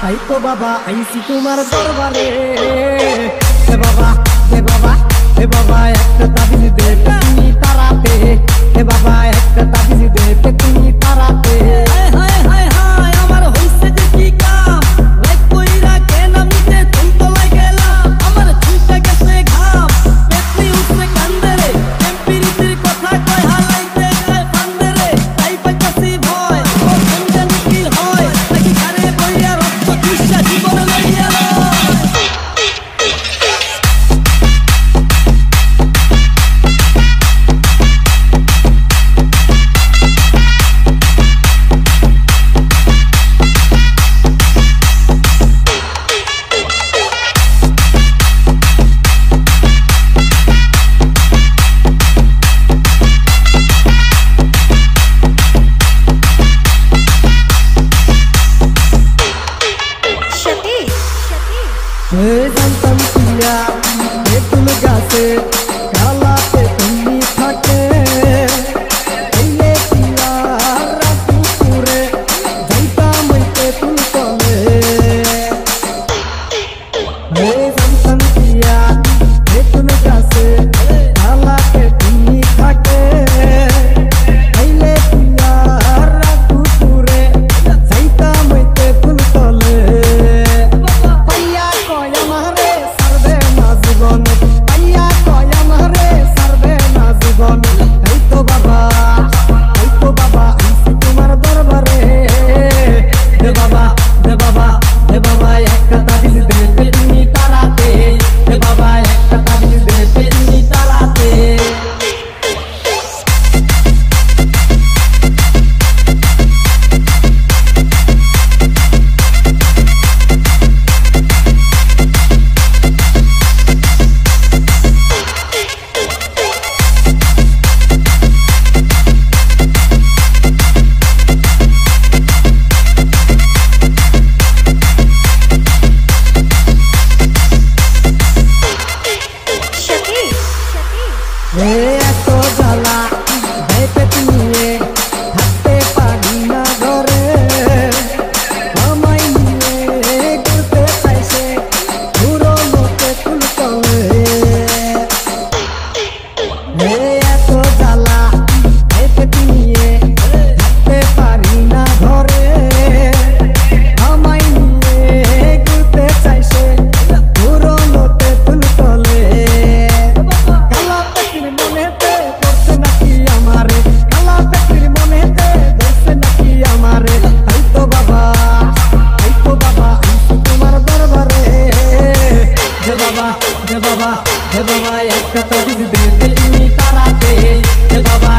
তাই তো বাবা আইসি তোমার দরবারে। হে বাবা হে বাবা হে বাবা একটা তাবিজ দে তুমি তারাতে। হে বাবা একটা তাবিজ দে তুমি তারাতে। হায় হায় হায় আমার হইছে যে কি কাম, রাত কইরা কেন আমি যে তুই তলায় গেলাম। আমার ছুটে গেছে ঘাম, পেটনি উঠছে কান্দে রে। এমপিরিতির কথা কয় হালাইতে যায় ফান্দে রে। তাই পাইতাছি ভয় ওর সঙ্গে কি হয়, নাকি ঘরে বইয়া রক্ত তৃষ্ণা জীবন লইয়া লয়। জানতাম পিয়া বেতুল গাছে কালাতে তুমি থাকে। এলে পিয়া রাতুরে যাইতাম তেতুল তলে। জানতাম পিয়া বেতুল গাছে কালাতে তুমি থাকে। এলে পিয়া রাতুরে যাইতাম তেতুল তলে। এত জ্বালা পেট নিয়ে থাকতে পারি না ঘরে। আমায় নিয়ে ঘুরতে চাইছে পুরনো তেতুল তলে। এত জ্বালা পেট নিয়ে থাকতে পারি না ঘরে। আমায় নিয়ে ঘুরতে চাইছে পুরনো তেতুল তলে। বাবা হে বাবা একটা তাবিজ দে তুমি তারাতে। হে বাবা